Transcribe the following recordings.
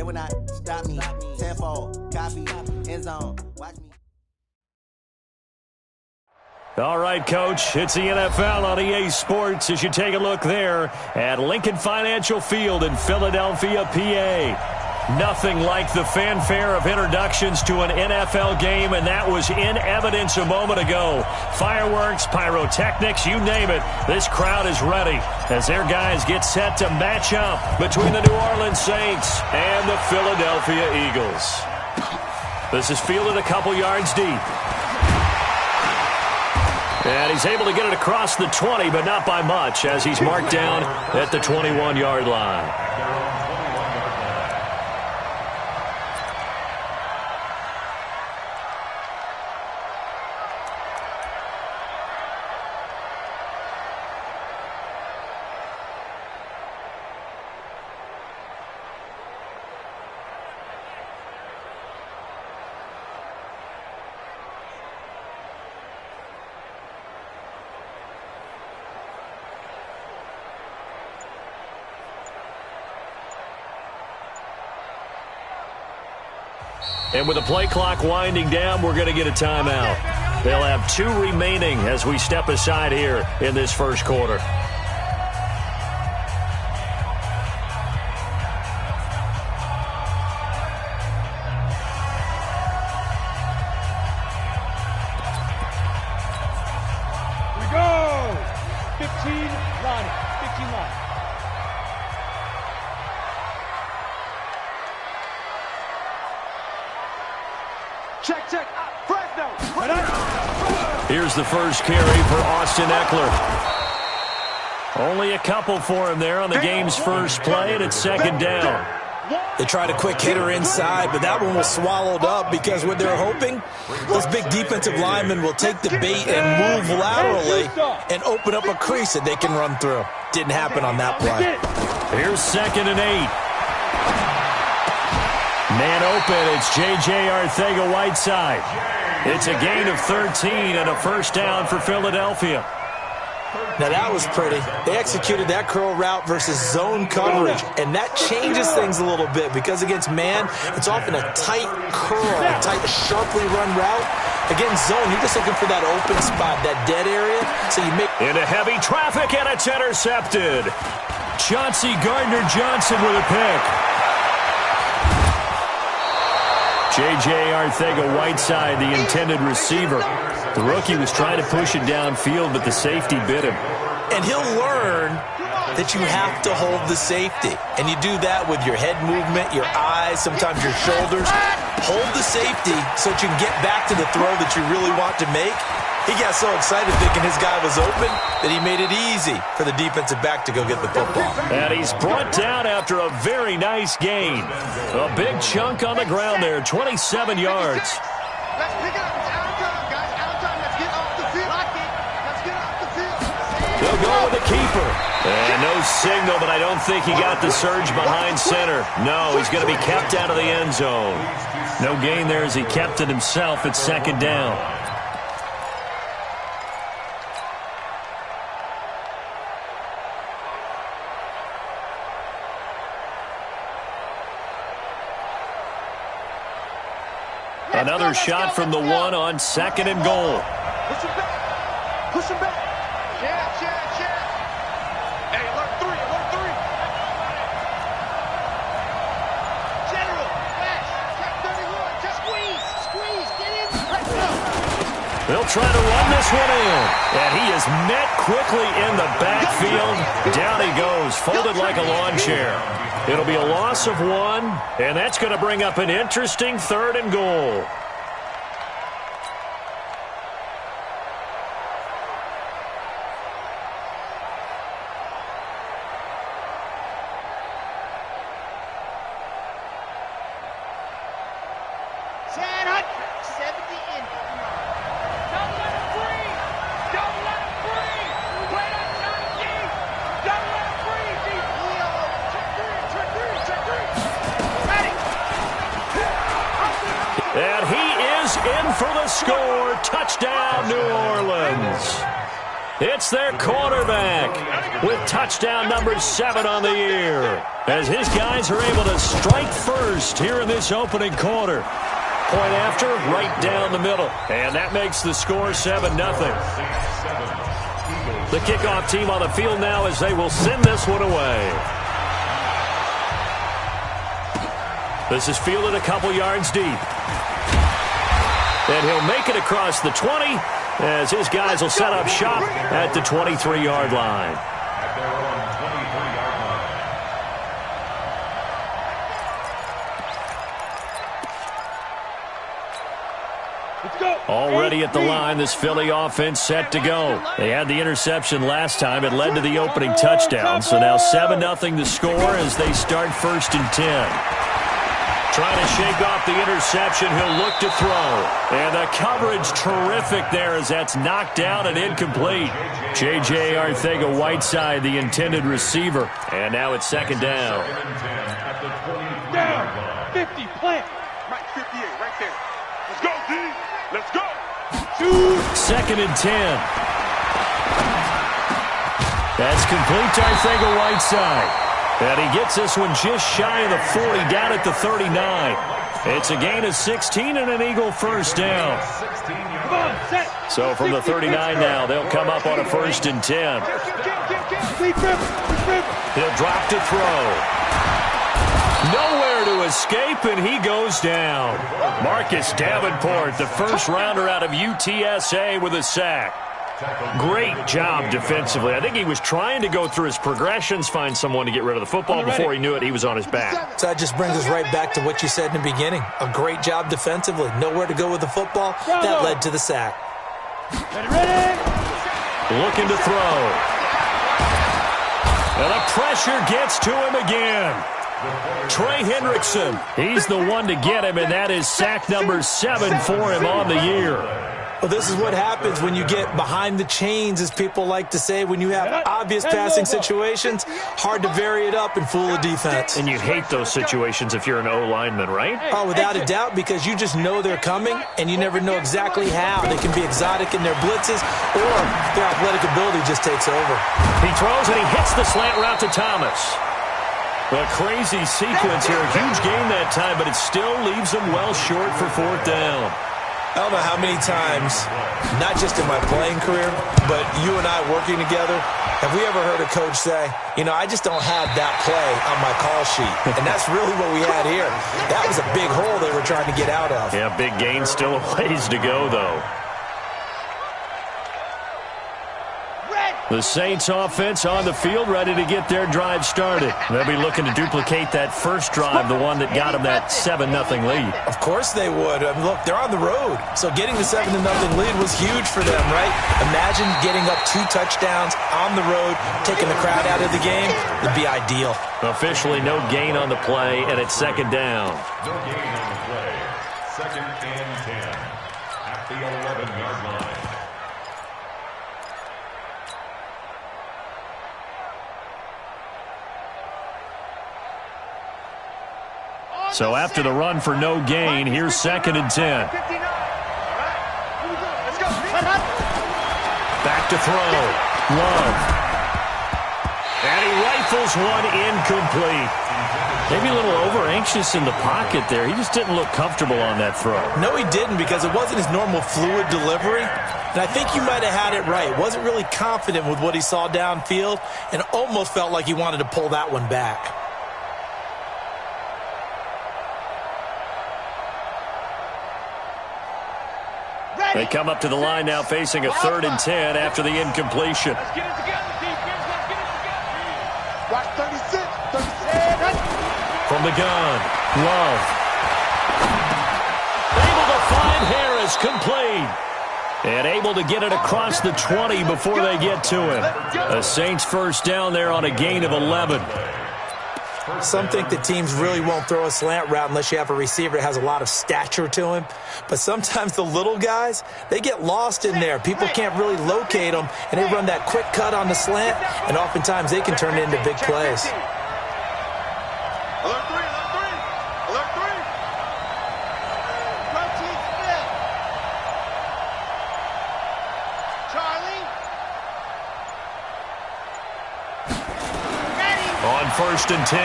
They will not stop me. Tenfold, copy, end zone. Watch me. All right, Coach, it's the NFL on EA Sports as you take a look there at Lincoln Financial Field in Philadelphia, PA. Nothing like the fanfare of introductions to an NFL game, and that was in evidence a moment ago. Fireworks, pyrotechnics, you name it. This crowd is ready as their guys get set to match up between the New Orleans Saints and the Philadelphia Eagles. This is fielded a couple yards deep. And he's able to get it across the 20, but not by much, as he's marked down at the 21-yard line. And with the play clock winding down, we're going to get a timeout. They'll have 2 remaining as we step aside here in this first quarter. We go! 15 line. 15 line. Check. Fresno. Here's the first carry for Austin Eckler. Only a couple for him there on the game's first play, and it's second down. They tried a quick hitter inside, but that one was swallowed up because what they're hoping, this big defensive lineman will take the bait and move laterally and open up a crease that they can run through. Didn't happen on that play. Here's 2nd and 8. Man open, it's J.J. Arcega-Whiteside. It's a gain of 13 and a first down for Philadelphia. Now that was pretty. They executed that curl route versus zone coverage, and that changes things a little bit because against man, it's often a tight curl, a tight, sharply run route. Against zone, you're just looking for that open spot, that dead area, so you make... Into heavy traffic, and it's intercepted. Chauncey Gardner-Johnson with a pick. J.J. Arcega-Whiteside, the intended receiver. The rookie was trying to push it downfield, but the safety bit him. And he'll learn that you have to hold the safety. And you do that with your head movement, your eyes, sometimes your shoulders. Hold the safety so that you can get back to the throw that you really want to make. He got so excited thinking his guy was open that he made it easy for the defensive back to go get the football. And he's brought down after a very nice gain. A big chunk on the ground there, 27 yards. Let's pick it up. It's out of time, guys. Out of time. Let's get off the field. Let's get off the field. They'll go with the keeper. And no signal, but I don't think he got the surge behind center. No, he's going to be kept out of the end zone. No gain there as he kept it himself at second down. Another shot from the 1 on 2nd and goal. Push him back. Push him back. Check. Hey, alert 3. General, flash. Check 31. Just squeeze. Get in. Let's go. They'll try to run this one in. And he is met quickly in the backfield. Down he goes, folded like a lawn chair. It'll be a loss of 1, and that's going to bring up an interesting 3rd and goal. It's their quarterback with touchdown number 7 on the year, as his guys are able to strike first here in this opening quarter. Point after, right down the middle. And that makes the score 7-0. The kickoff team on the field now as they will send this one away. This is fielded a couple yards deep. And he'll make it across the 20 as his guys will set up shop at the 23-yard line. Already at the line, this Philly offense set to go. They had the interception last time. It led to the opening touchdown. So now 7-0 the score as they start 1st and 10. Trying to shake off the interception. He'll look to throw. And the coverage terrific there as that's knocked down and incomplete. J.J. Arcega-Whiteside, the intended receiver. And now it's 2nd down. Down. 50, plant. Right, 58, right there. Let's go, D. Let's go. 2nd and 10. That's complete to Arcega-Whiteside. And he gets this one just shy of the 40, down at the 39. It's a gain of 16 and an Eagle 1st down. So from the 39 now, they'll come up on a 1st and 10. He'll drop to throw. Nowhere to escape, and he goes down. Marcus Davenport, the first rounder out of UTSA with a sack. Great job defensively. I think he was trying to go through his progressions, find someone to get rid of the football. Before he knew it, he was on his back. So that just brings us right back to what you said in the beginning. A great job defensively. Nowhere to go with the football. That led to the sack. Looking to throw. And the pressure gets to him again. Trey Hendrickson, he's the one to get him, and that is sack number 7 for him on the year. Well, this is what happens when you get behind the chains, as people like to say. When you have obvious passing situations, hard to vary it up and fool a defense. And you hate those situations if you're an O-lineman, right? Oh, without a doubt, because you just know they're coming, and you never know exactly how. They can be exotic in their blitzes, or their athletic ability just takes over. He throws, and he hits the slant route to Thomas. A crazy sequence here. A huge gain that time, but it still leaves him well short for 4th down. I don't know how many times, not just in my playing career, but you and I working together, have we ever heard a coach say, you know, I just don't have that play on my call sheet. And that's really what we had here. That was a big hole they were trying to get out of. Yeah, big gain, still a ways to go, though. The Saints offense on the field, ready to get their drive started. They'll be looking to duplicate that first drive, the one that got them that 7-0 lead. Of course they would. I mean, look, they're on the road. So getting the 7-0 lead was huge for them, right? Imagine getting up 2 touchdowns on the road, taking the crowd out of the game. Would be ideal. Officially no gain on the play, and it's 2nd down. No gain on the play. 2nd and 10 at the 11-yard line. So after the run for no gain, here's 2nd and 10. Back to throw. Love. And he rifles one incomplete. Maybe a little over-anxious in the pocket there. He just didn't look comfortable on that throw. No, he didn't, because it wasn't his normal fluid delivery. And I think you might have had it right. Wasn't really confident with what he saw downfield and almost felt like he wanted to pull that one back. They come up to the line now facing a 3rd and 10 after the incompletion. Let's get it together, defense. Let's get it together. Watch 36, 37. From the gun, Love. Able to find Harris, complete. And able to get it across the 20 before they get to him. The Saints 1st down there on a gain of 11. Some think that teams really won't throw a slant route unless you have a receiver that has a lot of stature to him. But sometimes the little guys, they get lost in there. People can't really locate them, and they run that quick cut on the slant, and oftentimes they can turn it into big plays. Alert 3, alert 3. Alert 3. Rotate Smith. Charlie. 1st and 10.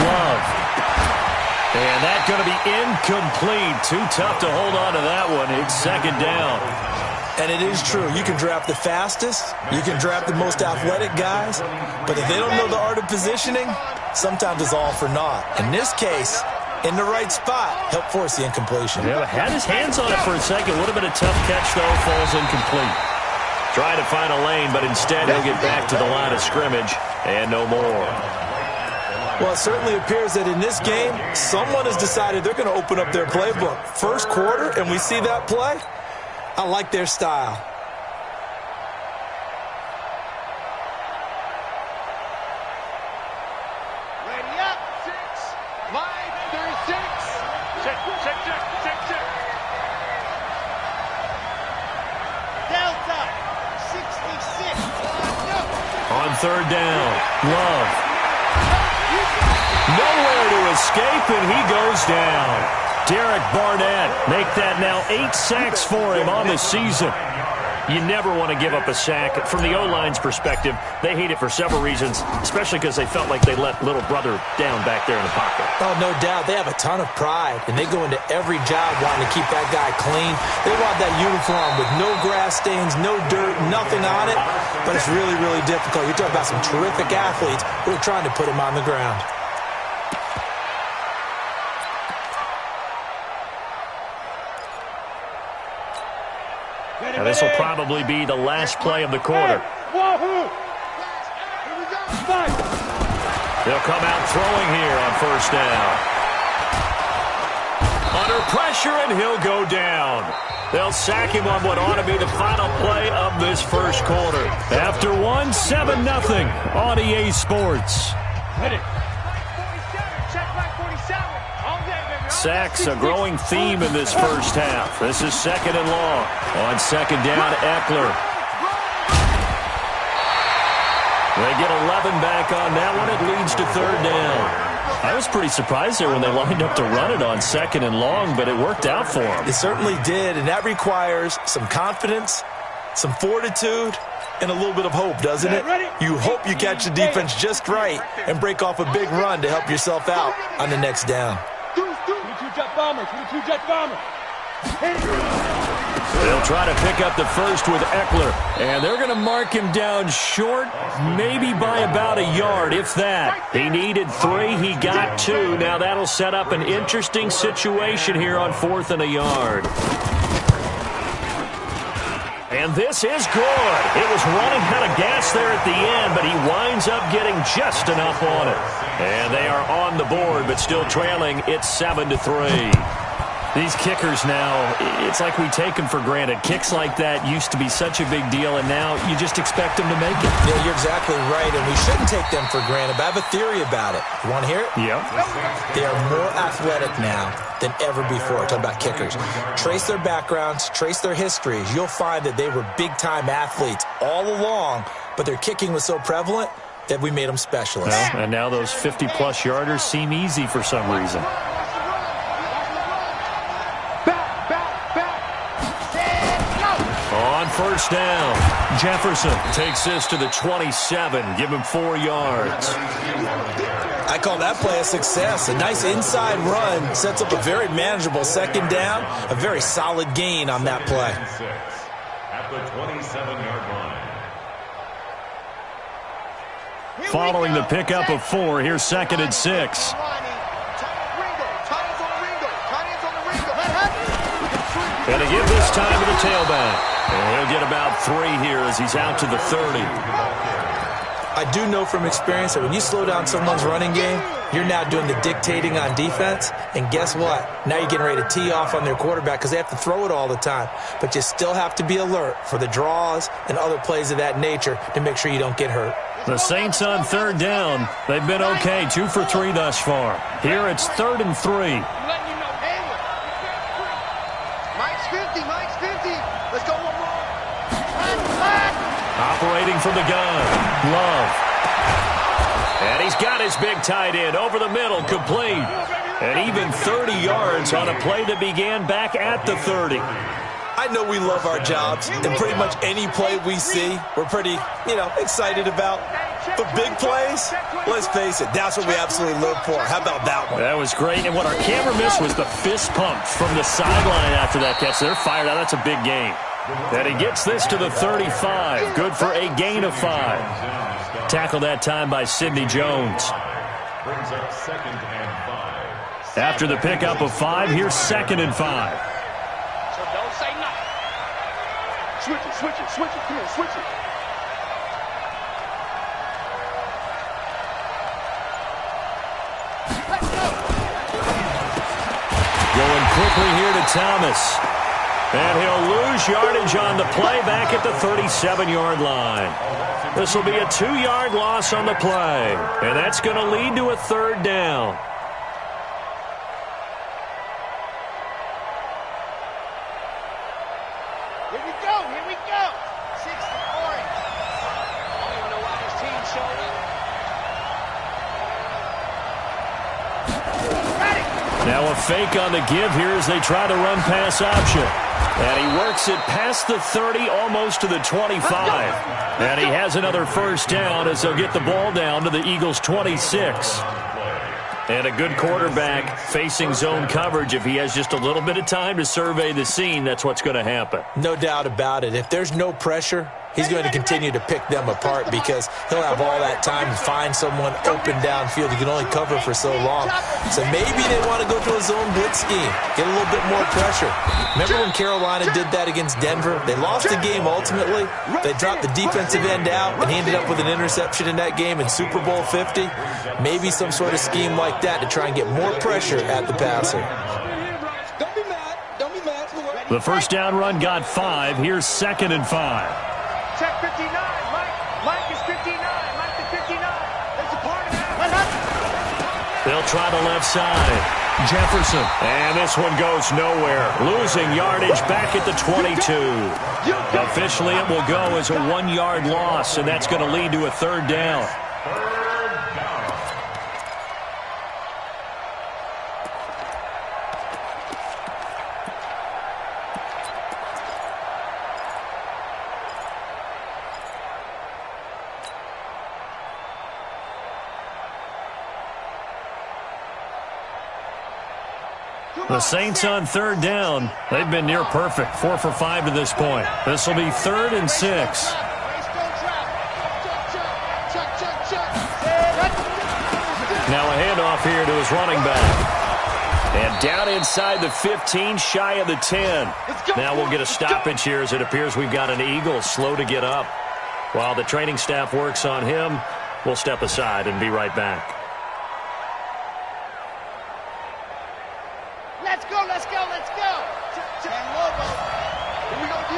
Love. And that's going to be incomplete. Too tough to hold on to that one. It's 2nd down. And it is true. You can draft the fastest. You can draft the most athletic guys. But if they don't know the art of positioning, sometimes it's all for naught. In this case, in the right spot, help force the incompletion. Yeah, had his hands on it for a second. Would have been a tough catch, though. Falls incomplete. Trying to find a lane, but instead he'll get back to the line of scrimmage and no more. Well, it certainly appears that in this game, someone has decided they're going to open up their playbook. First quarter, and we see that play. I like their style. Ready up, 6, line 36. Check. Delta, 66. On 3rd down, Love. Nowhere to escape, and he goes down. Derek Barnett make that now 8 sacks for him on the season. You never want to give up a sack. From the O-line's perspective, they hate it for several reasons, especially because they felt like they let little brother down back there in the pocket. Oh, no doubt. They have a ton of pride, and they go into every job wanting to keep that guy clean. They want that uniform with no grass stains, no dirt, nothing on it, but it's really, really difficult. You're talking about some terrific athletes who are trying to put him on the ground. Now, this will probably be the last play of the quarter. They'll come out throwing here on 1st down. Under pressure, and he'll go down. They'll sack him on what ought to be the final play of this 1st quarter. After 1, 7-0 on EA Sports. Sacks, a growing theme in this 1st half. This is 2nd and long. On 2nd down, Eckler. They get 11 back on that one. It leads to 3rd down. I was pretty surprised there when they lined up to run it on 2nd and long, but it worked out for them. It certainly did, and that requires some confidence, some fortitude, and a little bit of hope, doesn't it? You hope you catch the defense just right and break off a big run to help yourself out on the next down. They'll try to pick up the first with Eckler, and they're going to mark him down short, maybe by about a yard, if that. He needed 3, he got 2. Now that'll set up an interesting situation here on 4th and a yard. And this is good. It was running out of gas there at the end, but he winds up getting just enough on it. And they are on the board, but still trailing. It's 7-3. These kickers now, it's like we take them for granted. Kicks like that used to be such a big deal, and now you just expect them to make it. Yeah, you're exactly right, and we shouldn't take them for granted, but I have a theory about it. You want to hear it? Yeah. They are more athletic now than ever before. Talking about kickers. Trace their backgrounds, trace their histories. You'll find that they were big-time athletes all along, but their kicking was so prevalent that we made them specialists. Well, and now those 50-plus yarders seem easy for some reason. On 1st down, Jefferson takes this to the 27. Give him 4 yards. I call that play a success. A nice inside run sets up a very manageable 2nd down. A very solid gain on that play. At the 27-yard line. Following the pickup of 4, here's 2nd and 6. And to give this time to the tailback. And he'll get about 3 here as he's out to the 30. I do know from experience that when you slow down someone's running game, you're now doing the dictating on defense. And guess what? Now you're getting ready to tee off on their quarterback because they have to throw it all the time. But you still have to be alert for the draws and other plays of that nature to make sure you don't get hurt. The Saints on 3rd down. They've been okay, 2 for 3 thus far. Here it's 3rd and 3. Operating from the gun, Love. And he's got his big tight end over the middle, complete. And even 30 yards on a play that began back at the 30. I know we love our jobs, and pretty much any play we see, we're pretty, excited about. But big plays, let's face it, that's what we absolutely live for. How about that one? That was great. And what our camera missed was the fist pump from the sideline after that catch. They're fired out. That's a big gain. And he gets this to the 35. Good for a gain of 5. Tackled that time by Sidney Jones. Brings up 2nd and 5. After the pickup of 5, here's 2nd and 5. So don't say nothing. Switch it, switch it, switch it. Come on, switch it. Let's go. Going quickly here to Thomas. And he'll lose yardage on the play back at the 37-yard line. This will be a 2-yard loss on the play. And that's going to lead to a 3rd down. Here we go, here we go. 6 orange. I don't even know why this team showed up. Ready. Now a fake on the give here as they try to run pass option. And he works it past the 30, almost to the 25. And he has another 1st down as they'll get the ball down to the Eagles' 26. And a good quarterback facing zone coverage. If he has just a little bit of time to survey the scene, that's what's going to happen. No doubt about it. If there's no pressure, he's going to continue to pick them apart because he'll have all that time to find someone open downfield. He can only cover for so long. So maybe they want to go to a zone blitz scheme, get a little bit more pressure. Remember when Carolina did that against Denver? They lost the game ultimately. They dropped the defensive end out, and he ended up with an interception in that game in Super Bowl 50. Maybe some sort of scheme like that to try and get more pressure at the passer. Don't be mad. Don't be mad. The 1st down run got 5. Here's 2nd and 5. Check 59. Mike is 59. Mike is 59. There's a part of that. They'll try the left side. Jefferson. And this one goes nowhere. Losing yardage back at the 22. Officially, it will go as a 1-yard loss, and that's going to lead to a 3rd down. The Saints on 3rd down. They've been near perfect. 4 for 5 to this point. This will be 3rd and 6. Now a handoff here to his running back. And down inside the 15, shy of the 10. Now we'll get a stoppage here as it appears we've got an Eagle slow to get up. While the training staff works on him, we'll step aside and be right back. Let's go, let's go, let's go. Here we go, D.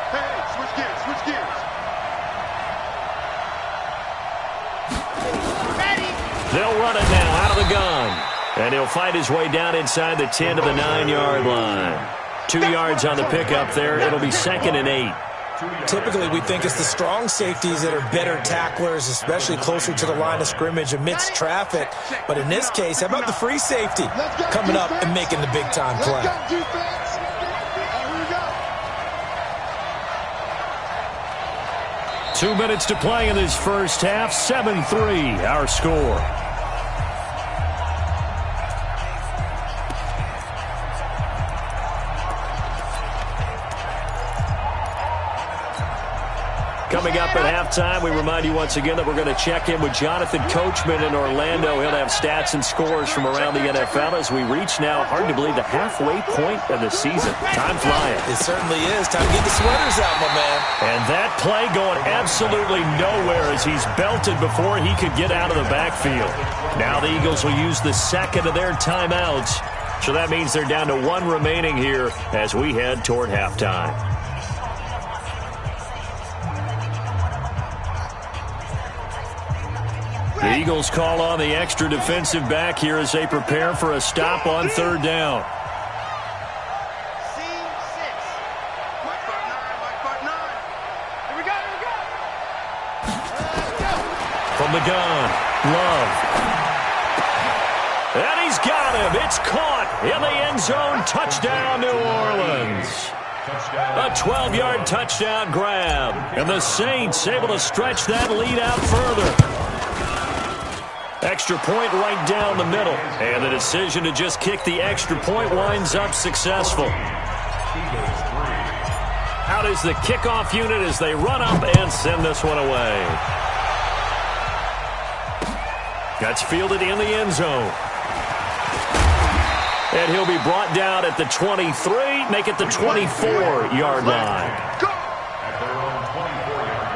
Hey, switch gears, switch gears. Ready. They'll run it now out of the gun. And he'll fight his way down inside the 10 to the 9-yard line. 2 yards on the pickup there. It'll be 2nd and 8. Typically, we think it's the strong safeties that are better tacklers, especially closer to the line of scrimmage amidst traffic. But in this case, how about the free safety coming up and making the big-time play? Let's go, defense. Here we go. 2 minutes to play in this first half. 7-3, our score. Coming up at halftime, we remind you once again that we're going to check in with Jonathan Coachman in Orlando. He'll have stats and scores from around the NFL as we reach now, hard to believe, the halfway point of the season. Time flying. It certainly is. Time to get the sweaters out, my man. And that play going absolutely nowhere as he's belted before he could get out of the backfield. Now the Eagles will use the 2nd of their timeouts. So that means they're down to 1 remaining here as we head toward halftime. The Eagles call on the extra defensive back here as they prepare for a stop on 3rd down. C6. Mike part 9. Here we go, here we go. Let's go. From the gun, Love. And he's got him. It's caught in the end zone. Touchdown, New Orleans. A 12-yard touchdown grab. And the Saints able to stretch that lead out further. Extra point right down the middle. And the decision to just kick the extra point winds up successful. Out is the kickoff unit as they run up and send this one away. Gets fielded in the end zone. And he'll be brought down at the 23, make it the 24-yard line. At their own 24-yard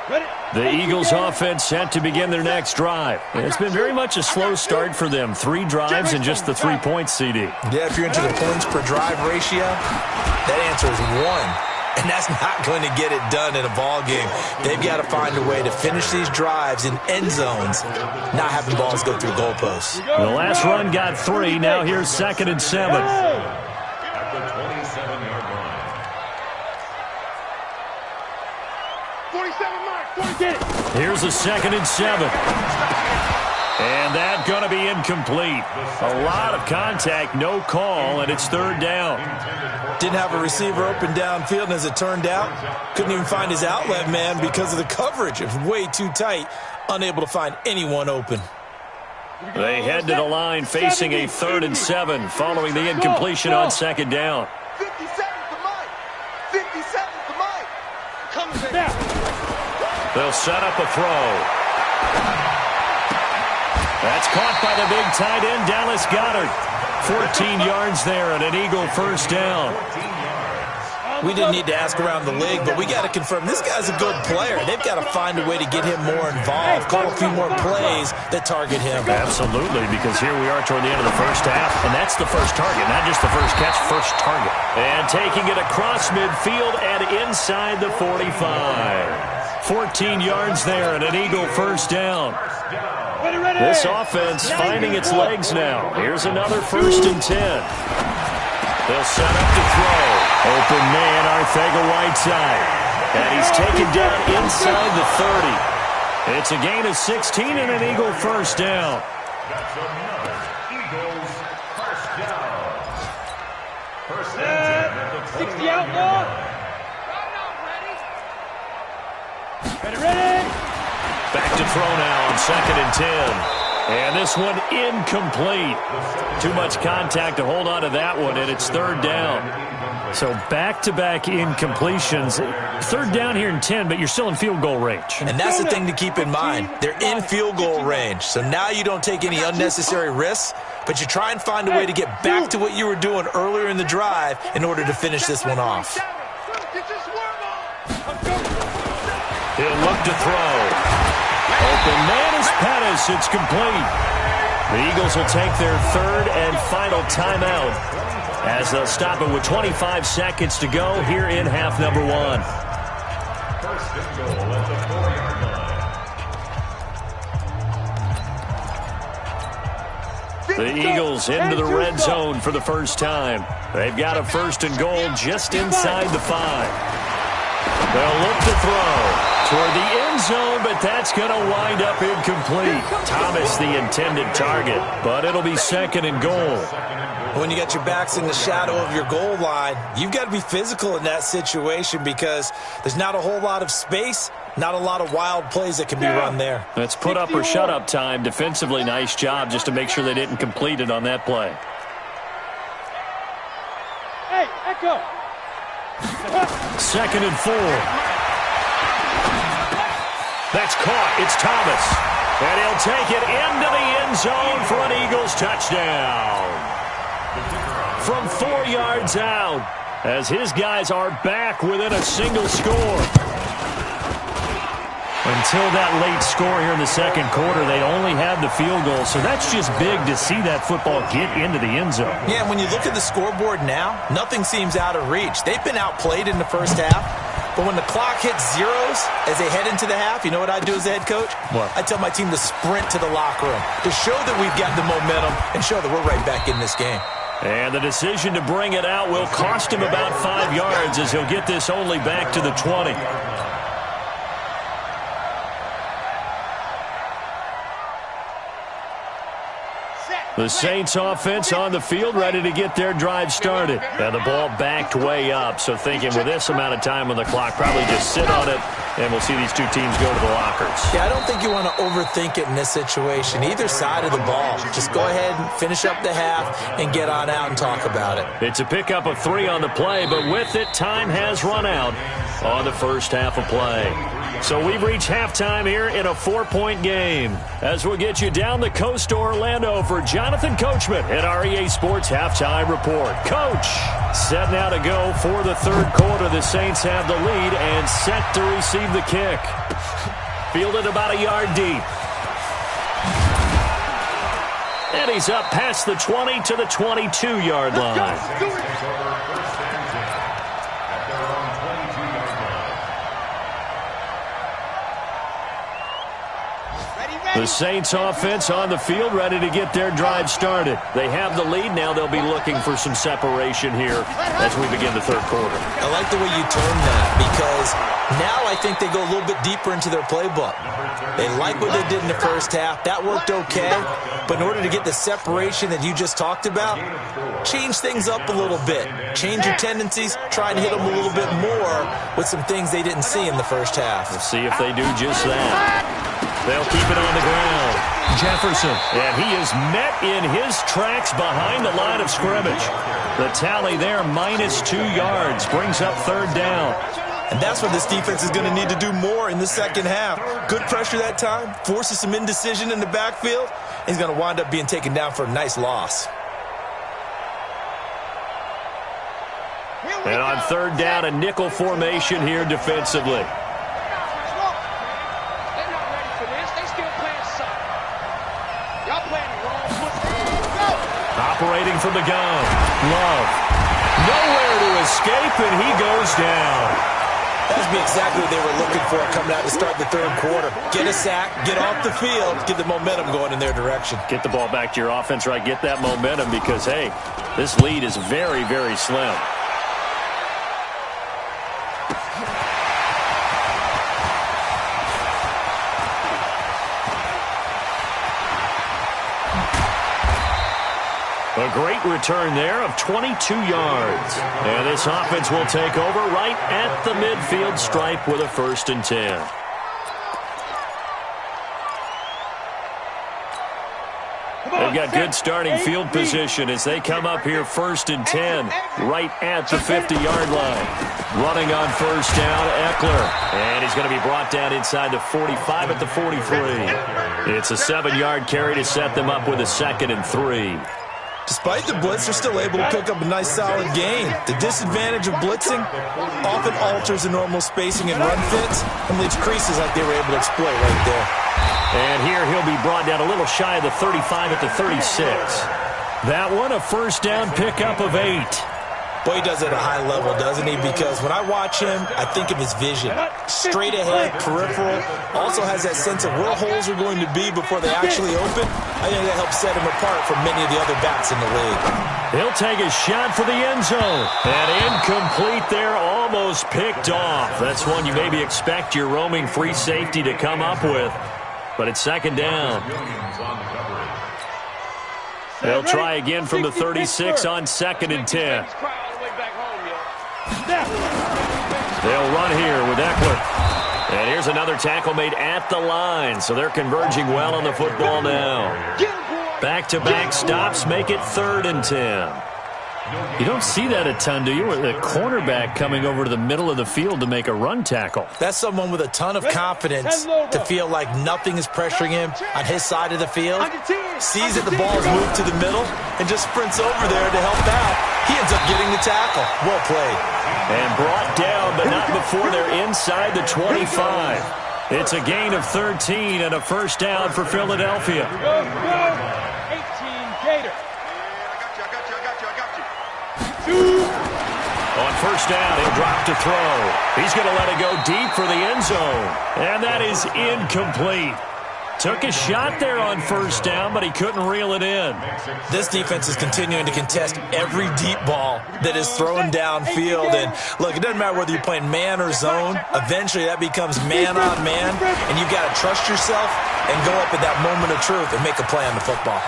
line. The Eagles offense set to begin their next drive. It's been very much a slow start for them. 3 drives and just the 3 points, CD. Yeah, if you're into the points per drive ratio, that answer is 1. And that's not going to get it done in a ball game. They've got to find a way to finish these drives in end zones, not having balls go through goalposts. The last run got 3. Now here's 2nd and 7. At the 27-yard line. 47 mark. 40, get it. Here's a 2nd and 7. And that's going to be incomplete. A lot of contact, no call, and it's 3rd down. Didn't have a receiver open downfield, and as it turned out, couldn't even find his outlet man because of the coverage. It was way too tight, unable to find anyone open. They head to the line facing a 3rd and 7 following the incompletion on 2nd down. 57 for Mike. 57 for Mike. Comes back. They'll set up a throw. That's caught by the big tight end, Dallas Goedert. 14 yards there and an Eagle first down. We didn't need to ask around the league, but we got to confirm this guy's a good player. They've got to find a way to get him more involved, call a few more plays that target him. Absolutely, because here we are toward the end of the first half, and that's the first target, not just the first catch, first target. And taking it across midfield and inside the 45. 14 yards there and an Eagle first down. This offense finding its legs now. Here's another 1st and 10. They'll set up to throw. Open man, Arcega-Whiteside. And he's taken down inside the 30. It's a gain of 16 and an Eagle first down. That's another Eagles first down. First and 10 at the 60 out, ball. Ready. Back to throw now on 2nd and 10. And this one incomplete. Too much contact to hold on to that one, and it's 3rd down. So back-to-back incompletions. 3rd down here in 10, but you're still in field goal range. And that's the thing to keep in mind. They're in field goal range. So now you don't take any unnecessary risks, but you try and find a way to get back to what you were doing earlier in the drive in order to finish this one off. He'll look to throw. Open man is Pettis. It's complete. The Eagles will take their 3rd and final timeout as they'll stop it with 25 seconds to go here in half number 1. First and goal at the 4-yard line. The Eagles into the red zone for the first time. They've got a 1st and goal just inside the 5. They'll look to throw toward the end zone, but that's going to wind up incomplete. Thomas the intended target, but it'll be 2nd and goal. When you got your backs in the shadow of your goal line, you've got to be physical in that situation because there's not a whole lot of space, not a lot of wild plays that can be run there. That's put up or shut up time. Defensively, nice job just to make sure they didn't complete it on that play. Hey, Echo. 2nd and 4. That's caught. It's Thomas. And he'll take it into the end zone for an Eagles touchdown. From 4 yards out, as his guys are back within a single score. Until that late score here in the 2nd quarter, they only had the field goal, so that's just big to see that football get into the end zone. Yeah, when you look at the scoreboard now, nothing seems out of reach. They've been outplayed in the first half, but when the clock hits zeros as they head into the half, you know what I do as the head coach? What? I tell my team to sprint to the locker room to show that we've got the momentum and show that we're right back in this game. And the decision to bring it out will cost him about 5 yards as he'll get this only back to the 20. The Saints offense on the field, ready to get their drive started. And the ball backed way up, so thinking with this amount of time on the clock, probably just sit on it, and we'll see these two teams go to the lockers. Yeah, I don't think you want to overthink it in this situation. Either side of the ball. Just go ahead and finish up the half and get on out and talk about it. It's a pickup of 3 on the play, but with it, time has run out on the first half of play. So we've reached halftime here in a 4-point game. As we'll get you down the coast to Orlando for Jonathan Coachman at our EA Sports Halftime Report. Coach, set now to go for the third quarter. The Saints have the lead and set to receive the kick. Fielded about a yard deep. And he's up past the 20 to the 22-yard line. The Saints offense on the field, ready to get their drive started. They have the lead. Now they'll be looking for some separation here as we begin the third quarter. I like the way you term that, because now I think they go a little bit deeper into their playbook. They like what they did in the first half. That worked okay. But in order to get the separation that you just talked about, change things up a little bit. Change your tendencies. Try and hit them a little bit more with some things they didn't see in the first half. We'll see if they do just that. They'll keep it on the ground. Jefferson, and he is met in his tracks behind the line of scrimmage. The tally there, -2 yards, brings up third down. And that's what this defense is going to need to do more in the second half. Good pressure that time, forces some indecision in the backfield. He's going to wind up being taken down for a nice loss. And on third down, a nickel formation here defensively. Operating from the gun. Love. Nowhere to escape, and he goes down. That would be exactly what they were looking for coming out to start the third quarter. Get a sack, get off the field, get the momentum going in their direction. Get the ball back to your offense, right? Get that momentum because, hey, this lead is very, very slim. A great return there of 22 yards. And this offense will take over right at the midfield stripe with a 1st and 10. They've got good starting field position as they come up here 1st and 10 right at the 50-yard line. Running on first down, Eckler. And he's going to be brought down inside the 45 at the 43. It's a 7-yard carry to set them up with a 2nd and 3. Despite the blitz, they're still able to pick up a nice, solid gain. The disadvantage of blitzing often alters the normal spacing and run fits and leaves creases like they were able to exploit right there. And here he'll be brought down a little shy of the 35 at the 36. That one, a first down pickup of 8. Boy, he does it at a high level, doesn't he? Because when I watch him, I think of his vision. Straight ahead, peripheral. Also has that sense of where holes are going to be before they actually open. I think that helps set him apart from many of the other backs in the league. He'll take a shot for the end zone. And incomplete there, almost picked off. That's one you maybe expect your roaming free safety to come up with. But it's 2nd down. They'll try again from the 36 on 2nd and 10. They'll run here with Eckler. And here's another tackle made at the line. So they're converging well on the football now. Back-to-back stops make it 3rd and 10. You don't see that a ton, do you? With a cornerback coming over to the middle of the field to make a run tackle. That's someone with a ton of confidence to feel like nothing is pressuring him on his side of the field. Sees that the ball's moved to the middle and just sprints over there to help out. He ends up getting the tackle. Well played. And brought down, but not before they're inside the 25. It's a gain of 13 and a first down for Philadelphia. 18 Gator. On first down, he'll drop to throw. He's going to let it go deep for the end zone. And that is incomplete. Took a shot there on first down, but he couldn't reel it in. This defense is continuing to contest every deep ball that is thrown downfield. And, look, it doesn't matter whether you're playing man or zone. Eventually, that becomes man on man, and you've got to trust yourself and go up at that moment of truth and make a play on the football.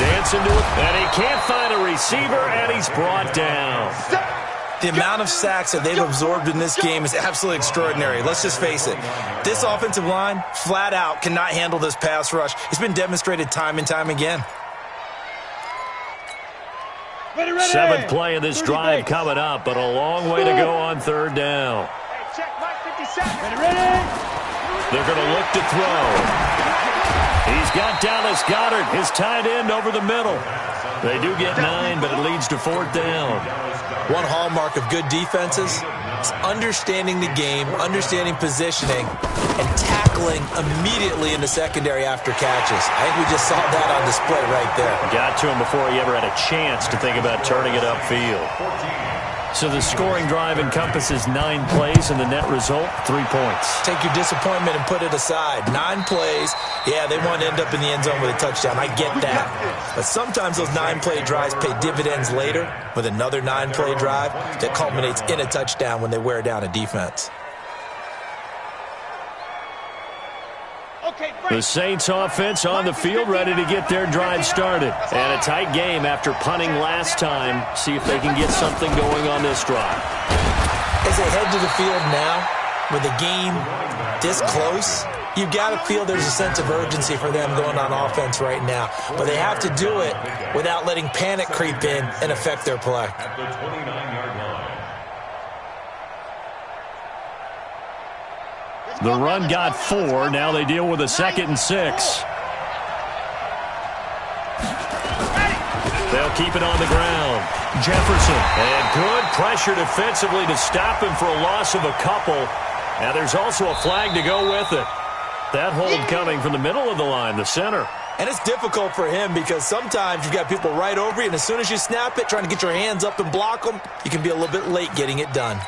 Dancing to it, and he can't find a receiver, and he's brought down. The amount of sacks that they've absorbed in this game is absolutely extraordinary. Let's just face it. This offensive line, flat out, cannot handle this pass rush. It's been demonstrated time and time again. Ready. 7th play of this drive coming up, but a long way to go on 3rd down. Hey, check Mike 57. Ready. They're going to look to throw. He's got Dallas Goedert, his tight end, over the middle. They do get 9, but it leads to 4th down. One hallmark of good defenses is understanding the game, understanding positioning, and tackling immediately in the secondary after catches. I think we just saw that on display right there. Got to him before he ever had a chance to think about turning it upfield. So the scoring drive encompasses 9 plays, and the net result, 3 points. Take your disappointment and put it aside. 9 plays. Yeah, they want to end up in the end zone with a touchdown. I get that. But sometimes those 9-play drives pay dividends later with another 9-play drive that culminates in a touchdown when they wear down a defense. The Saints offense on the field, ready to get their drive started. And a tight game after punting last time. See if they can get something going on this drive. As they head to the field now, with the game this close, you've got to feel there's a sense of urgency for them going on offense right now. But they have to do it without letting panic creep in and affect their play. At the 29-yard line. The run got 4. Now they deal with a 2nd and 6. They'll keep it on the ground. Jefferson. And good pressure defensively to stop him for a loss of a couple. Now there's also a flag to go with it. That hold coming from the middle of the line, the center. And it's difficult for him because sometimes you've got people right over you, and as soon as you snap it, trying to get your hands up and block them, you can be a little bit late getting it done.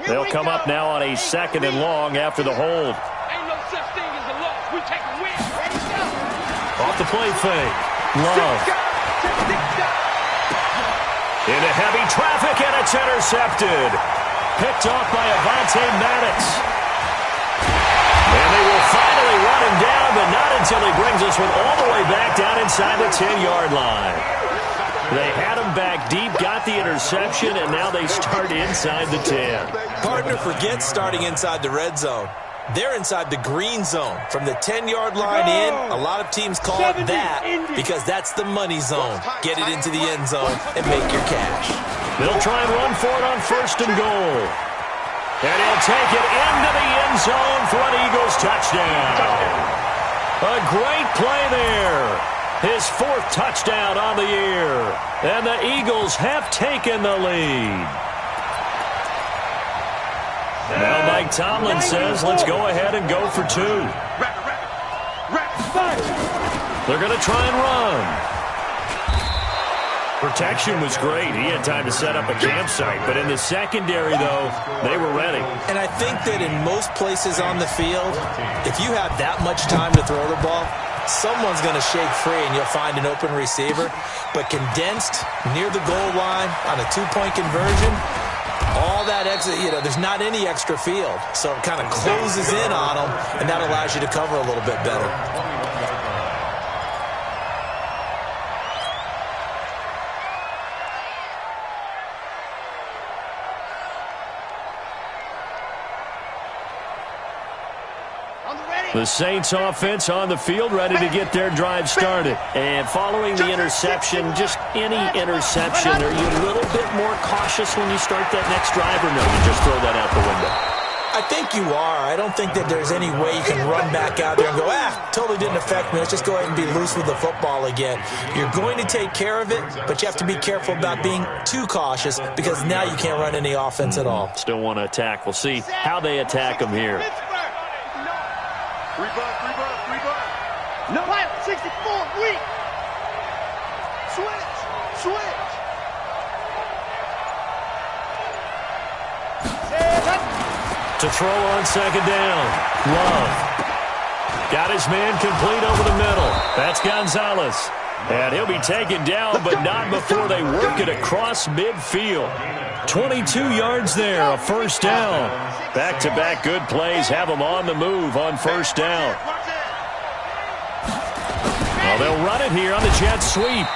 They'll come up now on a 2nd and long after the hold. Ain't no such thing as a loss. We take a win. Off the play fake. Love. Into heavy traffic, and it's intercepted. Picked off by Avonte Maddox. And they will finally run him down, but not until he brings us one all the way back down inside the 10-yard line. They had him back deep, got the interception, and now they start inside the 10. Partner forgets starting inside the red zone. They're inside the green zone. From the 10-yard line in, a lot of teams call it that because that's the money zone. Get it into the end zone and make your cash. They'll try and run for it on 1st and goal. And he'll take it into the end zone for an Eagles touchdown. A great play there. His 4th touchdown on the year. And the Eagles have taken the lead. Now Mike Tomlin says, let's go ahead and go for 2. They're going to try and run. Protection was great. He had time to set up a campsite. But in the secondary, though, they were ready. And I think that in most places on the field, if you have that much time to throw the ball, someone's going to shake free and you'll find an open receiver. But condensed near the goal line on a 2-point conversion, all that extra, there's not any extra field. So it kind of closes in on them, and that allows you to cover a little bit better. The Saints offense on the field, ready to get their drive started. And following the interception, just any interception, are you a little bit more cautious when you start that next drive, or no, you just throw that out the window? I think you are. I don't think that there's any way you can run back out there and go, totally didn't affect me. Let's just go ahead and be loose with the football again. You're going to take care of it, but you have to be careful about being too cautious because now you can't run any offense at all. Still want to attack. We'll see how they attack them here. Reverse. No. 64, weak. Switch. To throw on 2nd down. Love. Got his man complete over the middle. That's Gonzalez. And he'll be taken down, but not before they work it across midfield. 22 yards there, a 1st down. Back-to-back good plays have them on the move on first down. Well, they'll run it here on the jet sweep.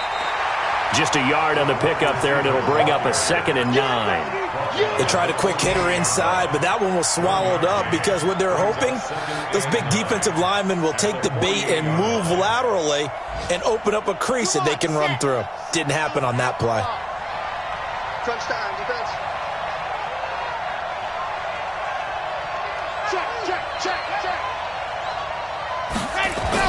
Just a yard on the pickup there, and it'll bring up a 2nd and 9. They tried a quick hitter inside, but that one was swallowed up because what they're hoping, those big defensive linemen will take the bait and move laterally and open up a crease that they can run through. Didn't happen on that play. Crunch time, defense. Check. Ready, go.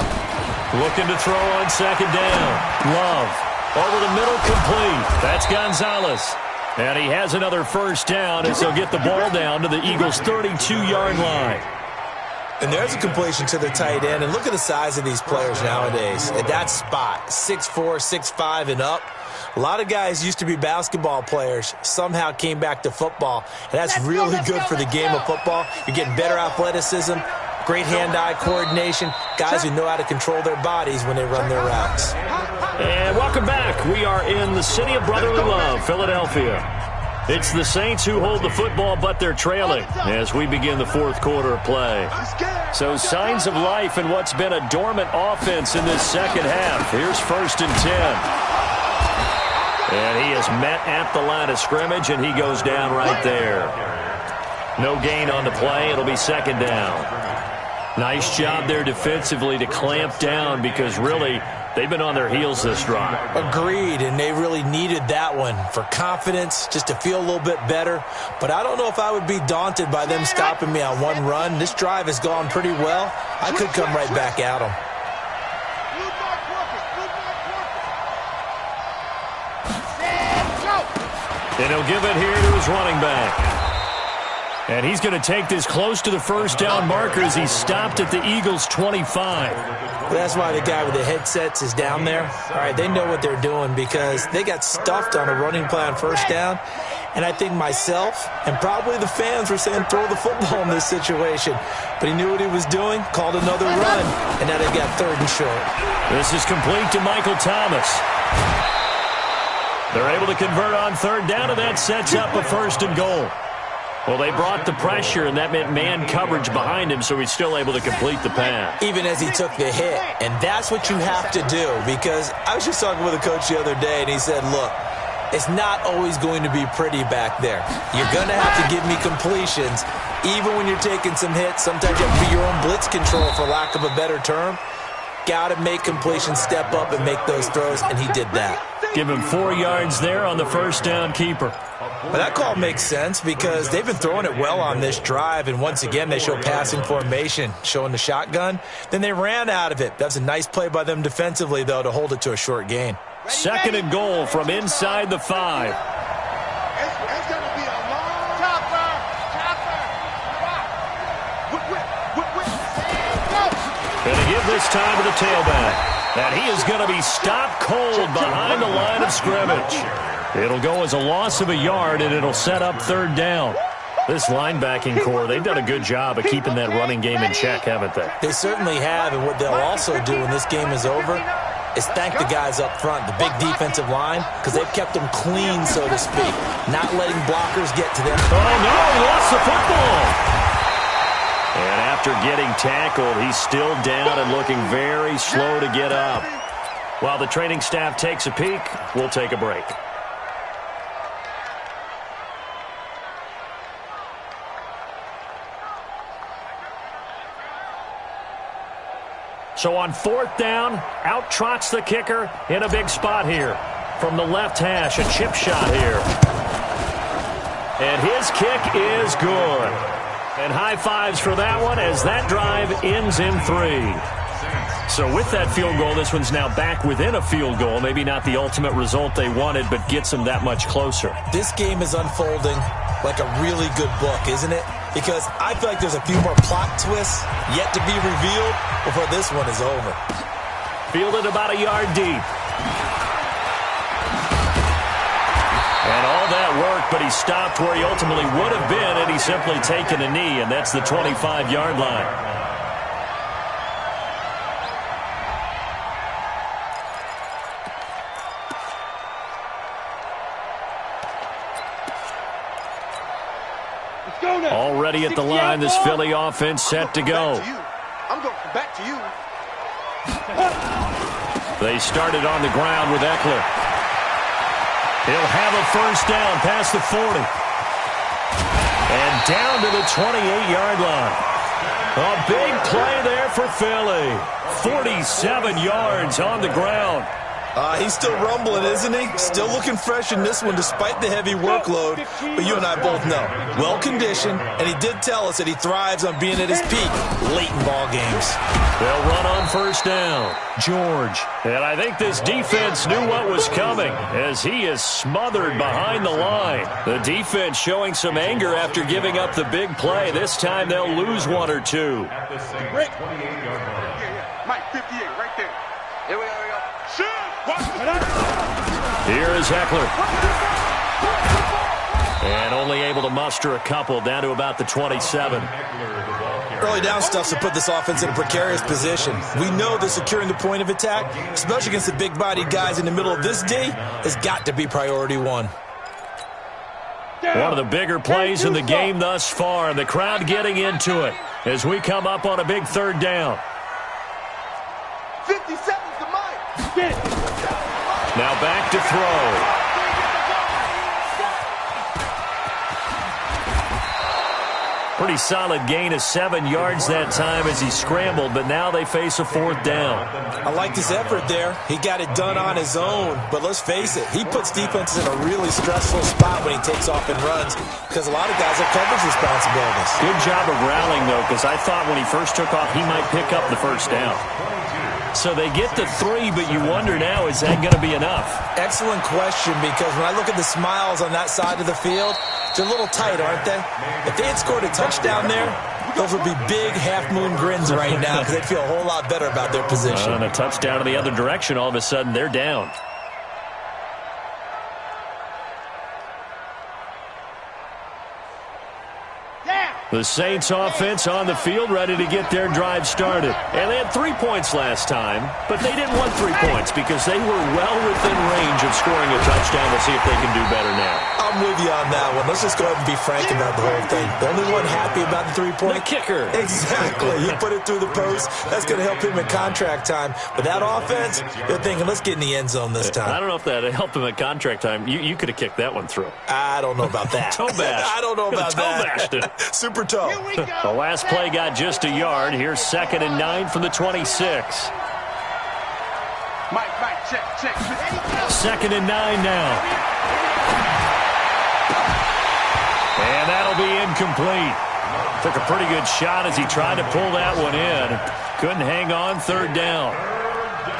Looking to throw on 2nd down. Love. Over the middle, complete. That's Gonzalez. And he has another first down as he'll get the ball down to the Eagles' 32-yard line. And there's a completion to the tight end. And look at the size of these players nowadays. At that spot, 6'4", 6'5", and up. A lot of guys used to be basketball players, somehow came back to football. And that's really good for the game of football. You're getting better athleticism, great hand-eye coordination, guys who know how to control their bodies when they run their routes. And welcome back. We are in the city of brotherly love, Philadelphia. It's the Saints who hold the football, but they're trailing as we begin the 4th quarter of play. So signs of life in what's been a dormant offense in this second half. Here's 1st and 10. And he is met at the line of scrimmage, and he goes down right there. No gain on the play. It'll be 2nd down. Nice job there defensively to clamp down because really they've been on their heels this drive. Agreed, and they really needed that one for confidence, just to feel a little bit better. But I don't know if I would be daunted by them stopping me on one run. This drive has gone pretty well. I could come right back at them. And he'll give it here to his running back. And he's going to take this close to the first down marker as he's stopped at the Eagles' 25. That's why the guy with the headsets is down there. All right, they know what they're doing because they got stuffed on a running play on first down. And I think myself and probably the fans were saying throw the football in this situation. But he knew what he was doing, called another run, and now they've got 3rd and short. This is complete to Michael Thomas. They're able to convert on 3rd down, and that sets up a 1st and goal. Well, they brought the pressure, and that meant man coverage behind him, so he's still able to complete the pass. Even as he took the hit. And that's what you have to do, because I was just talking with a coach the other day, and he said, look, it's not always going to be pretty back there. You're going to have to give me completions. Even when you're taking some hits, sometimes you have to be your own blitz control, for lack of a better term. Got to make completions, step up, and make those throws, and he did that. Give him 4 yards there on the first down keeper. But that call makes sense because they've been throwing it well on this drive, and once again they show passing formation, showing the shotgun. Then they ran out of it. That's a nice play by them defensively, though, to hold it to a short gain. 2nd and goal from inside the 5. It's going to be a long chopper. Going to give this time to the tailback. And he is going to be stopped cold behind the line of scrimmage. It'll go as a loss of a yard, and it'll set up 3rd down. This linebacking core, they've done a good job of keeping that running game in check, haven't they? They certainly have, and what they'll also do when this game is over is thank the guys up front, the big defensive line, because they've kept them clean, so to speak, not letting blockers get to them. Oh, no, he lost the football. And after getting tackled, he's still down and looking very slow to get up. While the training staff takes a peek, we'll take a break. So on 4th down, out trots the kicker in a big spot here. From the left hash, a chip shot here. And his kick is good. And high fives for that one as that drive ends in 3. So with that field goal, this one's now back within a field goal. Maybe not the ultimate result they wanted, but gets them that much closer. This game is unfolding like a really good book, isn't it? Because I feel like there's a few more plot twists yet to be revealed before this one is over. Fielded about a yard deep. And all that work, but he stopped where he ultimately would have been, and he's simply taken a knee, and that's the 25-yard line. ready at the line. This Philly offense set to go. I'm going back to you. They started on the ground with Eckler. He'll have a first down past the 40. And down to the 28-yard line. A big play there for Philly. 47 yards on the ground. He's still rumbling, isn't he? Still looking fresh in this one despite the heavy workload. But you and I both know, well-conditioned, and he did tell us that he thrives on being at his peak late in ball games. They'll run on first down. George. And I think this defense knew what was coming as he is smothered behind the line. The defense showing some anger after giving up the big play. This time they'll lose one or two. Mike, 58, right there. Here we go. Here is Eckler. And only able to muster a couple, down to about the 27. Early down stuff to put this offense in a precarious position. We know that securing the point of attack, especially against the big-bodied guys in the middle of this D, has got to be priority one. One of the bigger plays in the game thus far, and the crowd getting into it as we come up on a big third down. 50 seconds to Mike. Now back to throw. Pretty solid gain of 7 yards that time as he scrambled, but now they face a fourth down. I liked his effort there. He got it done on his own, but let's face it, he puts defenses in a really stressful spot when he takes off and runs because a lot of guys have coverage responsibilities. Good job of rallying, though, because I thought when he first took off, he might pick up the first down. So they get the 3, but you wonder now, is that going to be enough? Excellent question, because when I look at the smiles on that side of the field, they're a little tight, aren't they? If they had scored a touchdown there, those would be big half-moon grins right now because they'd feel a whole lot better about their position. On a touchdown in the other direction, all of a sudden they're down. The Saints offense on the field ready to get their drive started. And they had 3 points last time, but they didn't want 3 points because they were well within range of scoring a touchdown. We'll see if they can do better now. I'm with you on that one. Let's just go ahead and be frank about the whole thing. The only one happy about the 3-point? The kicker. Exactly. He put it through the post. That's going to help him in contract time. But that offense, they're thinking, let's get in the end zone this time. I don't know if that helped him at contract time. You could have kicked that one through. I don't know about that. Toe bash. I don't know about that. Toe bashed it. Super toe. The last play got just a yard. Here's 2nd and 9 from the 26. Mike, check. 2nd and 9 now. And that'll be incomplete. Took a pretty good shot as he tried to pull that one in. Couldn't hang on, 3rd down.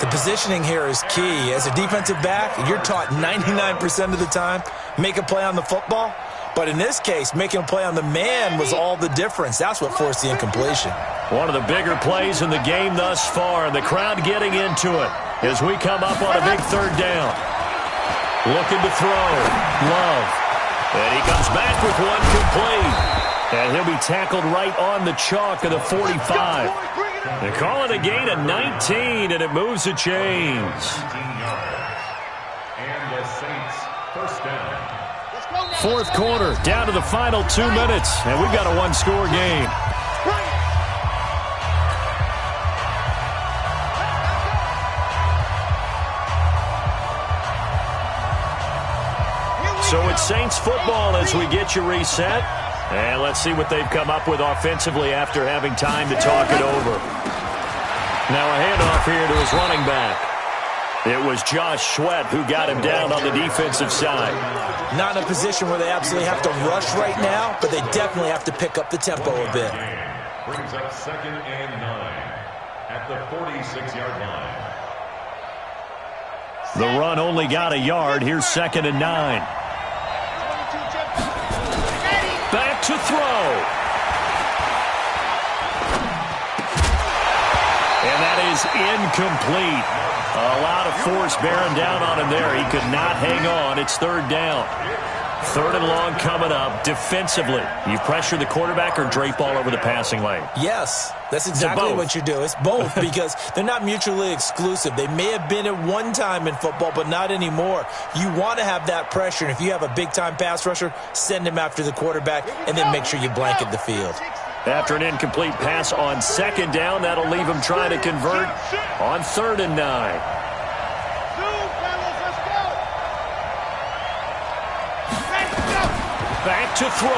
The positioning here is key. As a defensive back, you're taught 99% of the time, make a play on the football. But in this case, making a play on the man was all the difference. That's what forced the incompletion. One of the bigger plays in the game thus far, and the crowd getting into it as we come up on a big 3rd down. Looking to throw. Love. And he comes back with one complete. And he'll be tackled right on the chalk of the 45. They call it a gain of 19, and it moves the chains. And the Saints first down. 4th quarter, down to the final 2 minutes, and we've got a 1-score game. So it's Saints football as we get you reset. And let's see what they've come up with offensively after having time to talk it over. Now a handoff here to his running back. It was Josh Sweat who got him down on the defensive side. Not in a position where they absolutely have to rush right now, but they definitely have to pick up the tempo a bit. Brings up 2nd and 9 at the 46-yard line. The run only got a yard. Here's 2nd and 9. Back to throw. And that is incomplete. A lot of force bearing down on him there. He could not hang on. It's 3rd down. 3rd and long coming up. Defensively, you pressure the quarterback or drape all over the passing lane? Yes, that's exactly what you do. It's both because they're not mutually exclusive. They may have been at one time in football, but not anymore. You want to have that pressure, and if you have a big-time pass rusher, send him after the quarterback, and then make sure you blanket the field. After an incomplete pass on 2nd down, that'll leave him trying to convert on 3rd and 9. Back to throw.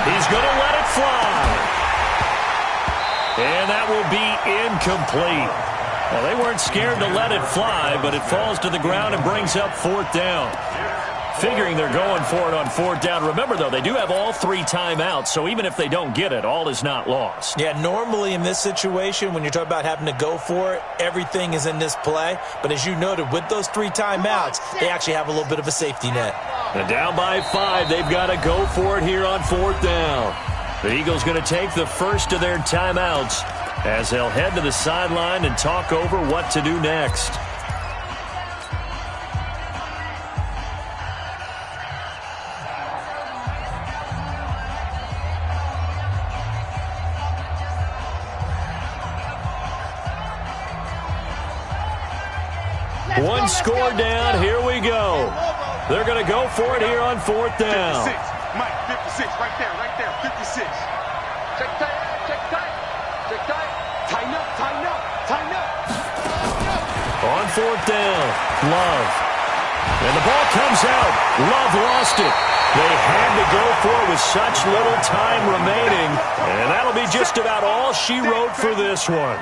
He's going to let it fly. And that will be incomplete. Well, they weren't scared to let it fly, but it falls to the ground and brings up 4th down. Figuring they're going for it on 4th down. Remember, though, they do have all 3 timeouts, so even if they don't get it, all is not lost. Yeah, normally in this situation, when you're talking about having to go for it, everything is in this play. But as you noted, with those 3 timeouts, they actually have a little bit of a safety net. And down by 5, they've got to go for it here on 4th down. The Eagles going to take the first of their timeouts as they'll head to the sideline and talk over what to do next. One score down. Here we go. They're going to go for it here on 4th down. 56. Mike, 56. Right there. 56. Check tight. Tighten up. On 4th down, Love. And the ball comes out. Love lost it. They had to go for it with such little time remaining. And that'll be just about all she wrote for this one.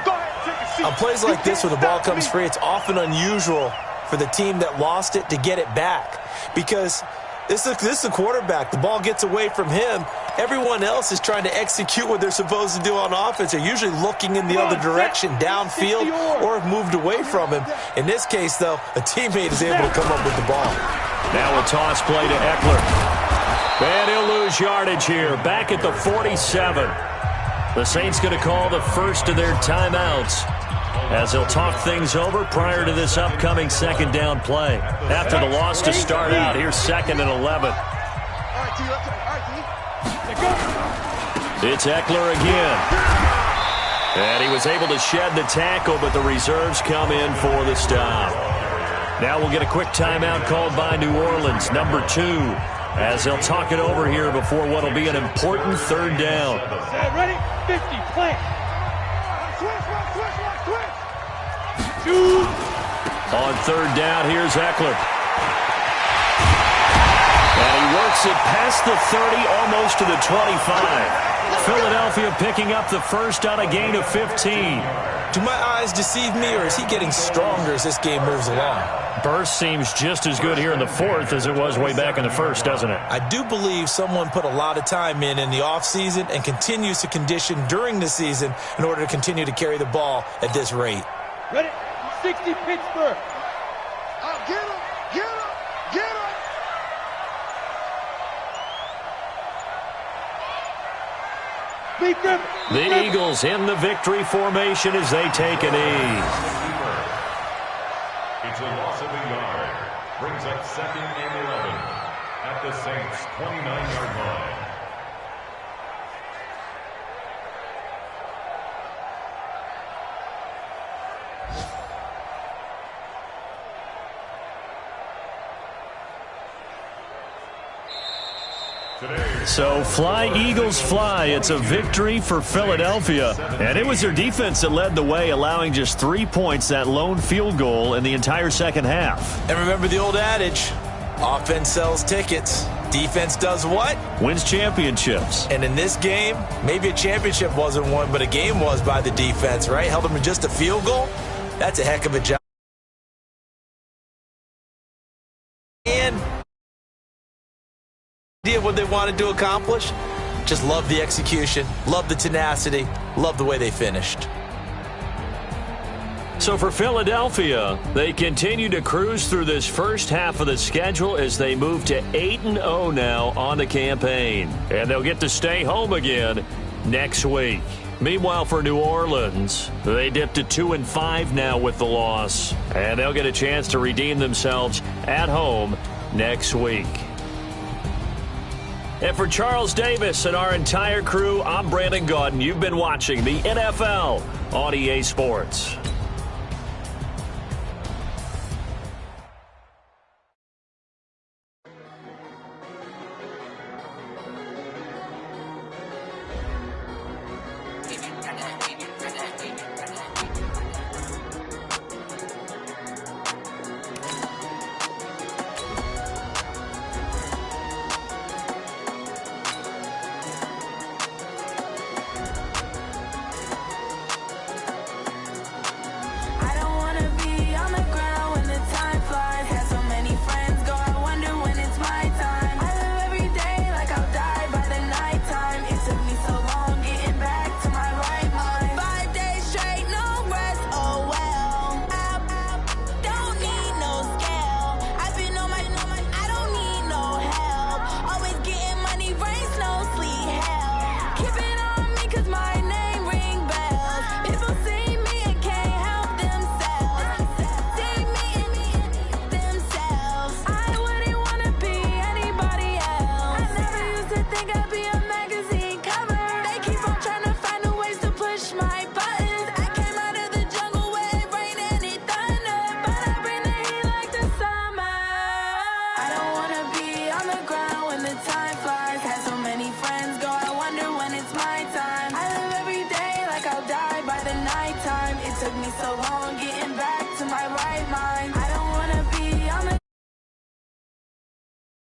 On plays like this where the ball comes free, it's often unusual for the team that lost it to get it back. Because this is the quarterback. The ball gets away from him. Everyone else is trying to execute what they're supposed to do on offense. They're usually looking in the other direction, downfield, or have moved away from him. In this case, though, a teammate is able to come up with the ball. Now a toss play to Eckler. And he'll lose yardage here, back at the 47. The Saints going to call the first of their timeouts as they'll talk things over prior to this upcoming 2nd down play. After the loss to start out, here's 2nd and 11. It's Eckler again. And he was able to shed the tackle, but the reserves come in for the stop. Now we'll get a quick timeout called by New Orleans, number 2, as they'll talk it over here before what will be an important 3rd down. Ready? 50, play. Switch. On 3rd down, here's Eckler. And he works it past the 30, almost to the 25. Philadelphia picking up the first on a gain of 15. Do my eyes deceive me, or is he getting stronger as this game moves along? Burst seems just as good here in the 4th as it was way back in the 1st, doesn't it? I do believe someone put a lot of time in the offseason and continues to condition during the season in order to continue to carry the ball at this rate. Ready? 60 Pittsburgh. Get him. The Eagles in the victory formation as they take a knee. It's a loss of a yard. Brings up 2nd and 11 at the Saints' 29-yard line. So fly, Eagles, fly. It's a victory for Philadelphia. And it was their defense that led the way, allowing just 3 points, that lone field goal in the entire 2nd half. And remember the old adage, offense sells tickets. Defense does what? Wins championships. And in this game, maybe a championship wasn't won, but a game was by the defense, right? Held them to just a field goal. That's a heck of a job. And idea what they wanted to accomplish. Just love the execution, love the tenacity, love the way they finished. So for Philadelphia, they continue to cruise through this first half of the schedule as they move to 8-0 now on the campaign. And they'll get to stay home again next week. Meanwhile, for New Orleans, they dipped to 2-5 now with the loss. And they'll get a chance to redeem themselves at home next week. And for Charles Davis and our entire crew, I'm Brandon Gaudin. You've been watching the NFL on EA Sports. Took me so long getting back to my right mind.